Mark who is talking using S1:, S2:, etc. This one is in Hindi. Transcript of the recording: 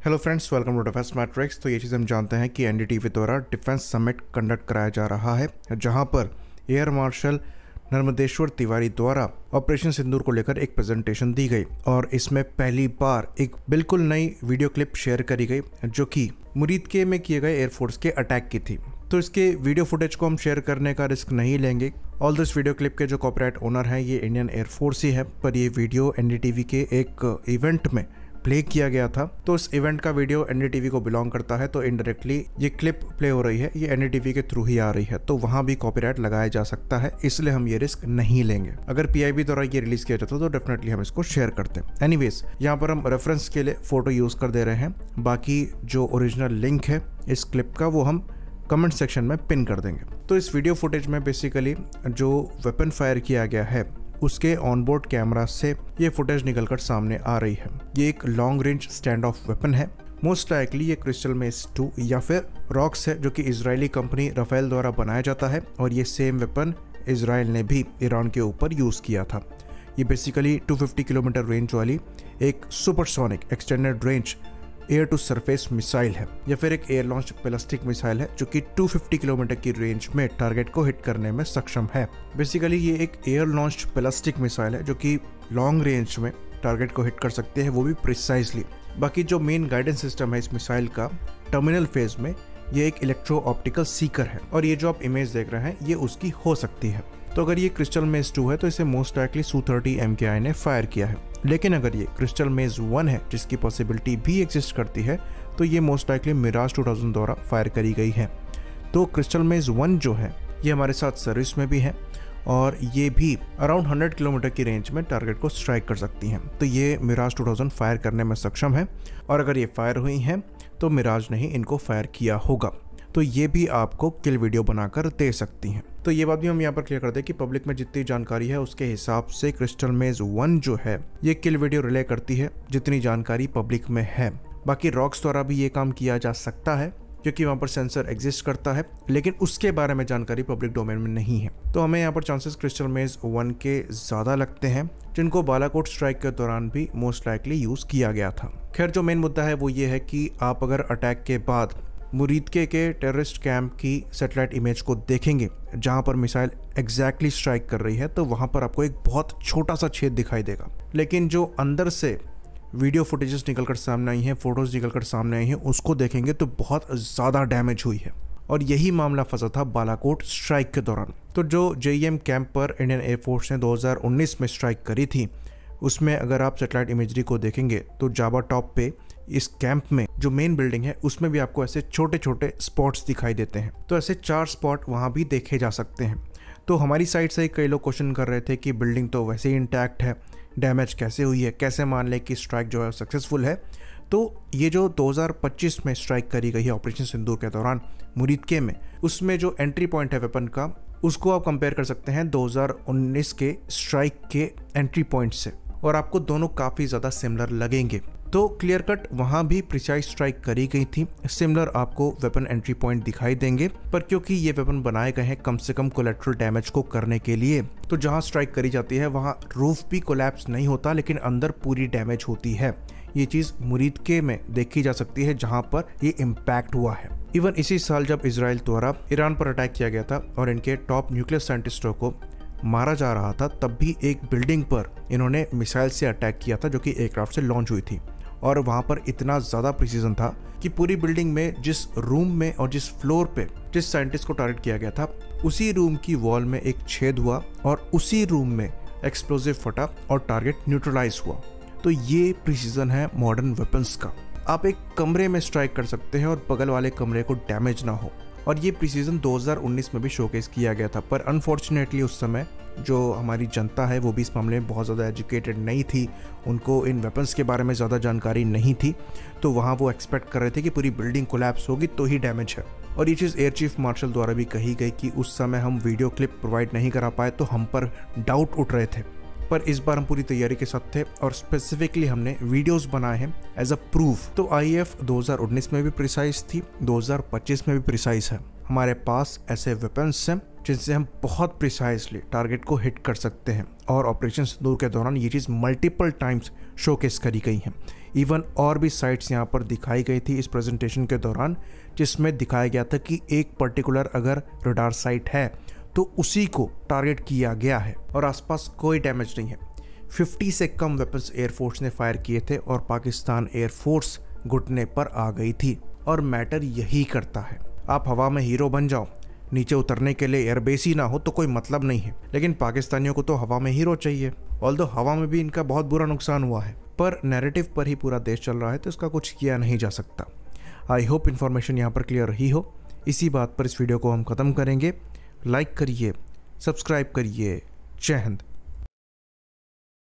S1: Hello friends, welcome to defence matrix. तो ये चीज़ हम जानते हैं कि एनडीटीवी द्वारा डिफेंस समिट कंडक्ट कराया जा रहा है, जहां पर एयर मार्शल नर्मदेश्वर तिवारी द्वारा ऑपरेशन सिंदूर को लेकर एक प्रेजेंटेशन दी गई और इसमें पहली बार एक बिल्कुल नई वीडियो क्लिप शेयर करी गई जो कि मुरीदके में किए गए एयरफोर्स के अटैक की थी। तो इसके वीडियो फुटेज को हम शेयर करने का रिस्क नहीं लेंगे। ऑल दिस वीडियो क्लिप के जो कॉपीराइट ओनर हैं ये इंडियन एयरफोर्स ही है, पर ये वीडियो एनडीटीवी के एक इवेंट में प्ले किया गया था। तो इस इवेंट का वीडियो एनडीटीवी को बिलोंग करता है, तो इनडायरेक्टली ये क्लिप प्ले हो रही है, ये एनडीटीवी के थ्रू ही आ रही है, तो वहां भी कॉपीराइट लगाया जा सकता है, इसलिए हम ये रिस्क नहीं लेंगे। अगर पीआईबी द्वारा ये रिलीज किया जाता तो डेफिनेटली हम इसको शेयर करते हैं। एनीवेज, यहाँ पर हम रेफरेंस के लिए फोटो यूज कर दे रहे हैं। बाकी जो ओरिजिनल लिंक है इस क्लिप का वो हम कमेंट सेक्शन में पिन कर देंगे। तो इस वीडियो फुटेज में बेसिकली जो वेपन फायर किया गया है उसके ऑनबोर्ड कैमरा से ये फुटेज निकलकर सामने आ रही है। ये एक long range stand of weapon है। मोस्ट लाइकली ये क्रिस्टल मेस 2 या फिर रॉक्स है, जो कि इजरायली कंपनी राफेल द्वारा बनाया जाता है, और ये सेम वेपन इजराइल ने भी ईरान के ऊपर यूज किया था। ये बेसिकली 250 किलोमीटर रेंज वाली एक supersonic extended range air to surface missile है, या फिर एक एयर लॉन्च बैलिस्टिक मिसाइल है जो कि 250 किलोमीटर की रेंज में टारगेट को हिट करने में सक्षम है। बेसिकली ये एक एयर लॉन्च बैलिस्टिक मिसाइल है जो कि लॉन्ग रेंज में टारगेट को हिट कर सकते हैं, वो भी प्रिसाइजली। बाकी जो मेन गाइडेंस सिस्टम है इस मिसाइल का, टर्मिनल फेज में ये एक इलेक्ट्रो ऑप्टिकल सीकर है, और ये जो आप इमेज देख रहे हैं ये उसकी हो सकती है। तो अगर ये क्रिस्टल मेज 2 है तो इसे मोस्ट लाइकली Su-30 MKI ने फायर किया है, लेकिन अगर ये क्रिस्टल मेज 1 है जिसकी पॉसिबिलिटी भी एग्जिस्ट करती है तो ये मोस्ट लाइकली मिराज 2000 द्वारा फायर करी गई है। तो क्रिस्टल मेज 1 जो है ये हमारे साथ सर्विस में भी है, और ये भी अराउंड 100 किलोमीटर की रेंज में टारगेट को स्ट्राइक कर सकती हैं। तो ये मिराज 2000 फायर करने में सक्षम है, और अगर ये फायर हुई हैं तो मिराज ने ही इनको फायर किया होगा। तो ये भी आपको किल वीडियो बनाकर दे सकती हैं। तो ये बात भी हम यहाँ पर क्लियर कर दें कि पब्लिक में जितनी जानकारी है उसके हिसाब से क्रिस्टल मेज 1 जो है ये किल वीडियो रिले करती है जितनी जानकारी पब्लिक में है। बाकी रॉक्स द्वारा भी ये काम किया जा सकता है क्योंकि वहाँ पर सेंसर एग्जिस्ट करता है, लेकिन उसके बारे में जानकारी पब्लिक डोमेन में नहीं है। तो हमें यहाँ पर चांसेस क्रिस्टल मेज 1 के ज़्यादा लगते हैं, जिनको बालाकोट स्ट्राइक के दौरान भी मोस्ट लाइकली यूज़ किया गया था। खैर, जो मेन मुद्दा है वो ये है कि आप अगर अटैक के बाद मुरीदके के टेररिस्ट कैंप की सैटेलाइट इमेज को देखेंगे जहां पर मिसाइल एग्जैक्टली स्ट्राइक कर रही है, तो वहां पर आपको एक बहुत छोटा सा छेद दिखाई देगा, लेकिन जो अंदर से वीडियो फुटेजेस निकलकर सामने आई हैं, फोटोज निकलकर सामने आई हैं, उसको देखेंगे तो बहुत ज़्यादा डैमेज हुई है। और यही मामला फंसा था बालाकोट स्ट्राइक के दौरान। तो जो JEM कैंप पर इंडियन एयरफोर्स ने 2019 में स्ट्राइक करी थी, उसमें अगर आप सैटेलाइट इमेजरी को देखेंगे तो जावा टॉप पे इस कैंप में जो मेन बिल्डिंग है उसमें भी आपको ऐसे छोटे छोटे स्पॉट्स दिखाई देते हैं। तो ऐसे 4 स्पॉट वहाँ भी देखे जा सकते हैं। तो हमारी साइड से कई लोग क्वेश्चन कर रहे थे कि बिल्डिंग तो वैसे ही इंटैक्ट है, डैमेज कैसे हुई है, कैसे मान ले कि स्ट्राइक जो है सक्सेसफुल है। तो ये जो 2025 में स्ट्राइक करी गई है ऑपरेशन सिंदूर के दौरान मुरीदके में, उसमें जो एंट्री पॉइंट है वेपन का, उसको आप कंपेयर कर सकते हैं 2019 के स्ट्राइक के एंट्री पॉइंट से, और आपको दोनों काफ़ी ज़्यादा सिमिलर लगेंगे। तो क्लियर कट वहाँ भी प्रिसाइज स्ट्राइक करी गई थी, सिमिलर आपको वेपन एंट्री पॉइंट दिखाई देंगे, पर क्योंकि ये वेपन बनाए गए हैं कम से कम कोलैटरल डैमेज को करने के लिए, तो जहाँ स्ट्राइक करी जाती है वहाँ रूफ भी कोलैप्स नहीं होता, लेकिन अंदर पूरी डैमेज होती है। ये चीज़ मुरीदके में देखी जा सकती है जहाँ पर ये इम्पैक्ट हुआ है। इवन इसी साल जब इजराइल द्वारा ईरान पर अटैक किया गया था और इनके टॉप न्यूक्लियर साइंटिस्टों को मारा जा रहा था, तब भी एक बिल्डिंग पर इन्होंने मिसाइल से अटैक किया था जो कि एयरक्राफ्ट से लॉन्च हुई थी, और वहाँ पर इतना ज़्यादा प्रिसीजन था कि पूरी बिल्डिंग में जिस रूम में और जिस फ्लोर पे जिस साइंटिस्ट को टारगेट किया गया था उसी रूम की वॉल में एक छेद हुआ और उसी रूम में एक्सप्लोजिव फटा और टारगेट न्यूट्रलाइज हुआ। तो ये प्रिसीजन है मॉडर्न वेपन्स का। आप एक कमरे में स्ट्राइक कर सकते हैं और बगल वाले कमरे को डैमेज ना हो, और ये प्रिसीजन 2019 में भी शोकेस किया गया था। पर अनफॉर्चुनेटली उस समय जो हमारी जनता है वो भी इस मामले में बहुत ज़्यादा एजुकेटेड नहीं थी, उनको इन वेपन्स के बारे में ज़्यादा जानकारी नहीं थी, तो वहाँ वो एक्सपेक्ट कर रहे थे कि पूरी बिल्डिंग कोलैप्स होगी तो ही डैमेज है। और ये चीज़ एयर चीफ मार्शल द्वारा भी कही गई कि उस समय हम वीडियो क्लिप प्रोवाइड नहीं करा पाए तो हम पर डाउट उठ रहे थे, पर इस बार हम पूरी तैयारी के साथ थे और स्पेसिफिकली हमने वीडियोस बनाए हैं एज अ प्रूफ। तो IF 2019 में भी प्रिसाइज थी, 2025 में भी प्रिसाइज है। हमारे पास ऐसे वेपन्स हैं जिनसे हम बहुत प्रिसाइजली टारगेट को हिट कर सकते हैं। और ऑपरेशन सिंदूर के दौरान ये चीज़ मल्टीपल टाइम्स शोकेस करी गई है। इवन और भी साइट्स यहाँ पर दिखाई गई थी इस प्रेजेंटेशन के दौरान, जिसमें दिखाया गया था कि एक पर्टिकुलर अगर रडार साइट है तो उसी को टारगेट किया गया है और आसपास कोई डैमेज नहीं है। 50 से कम वेपन्स एयरफोर्स ने फायर किए थे और पाकिस्तान एयरफोर्स घुटने पर आ गई थी। और मैटर यही करता है, आप हवा में हीरो बन जाओ, नीचे उतरने के लिए एयरबेस ही ना हो तो कोई मतलब नहीं है। लेकिन पाकिस्तानियों को तो हवा में हीरो चाहिए। ऑल्दो हवा में भी इनका बहुत बुरा नुकसान हुआ है, पर नैरेटिव पर ही पूरा देश चल रहा है तो इसका कुछ किया नहीं जा सकता। आई होप इन्फॉर्मेशन यहाँ पर क्लियर रही हो। इसी बात पर इस वीडियो को हम ख़त्म करेंगे। लाइक करिए, सब्सक्राइब करिए। जय हिंद।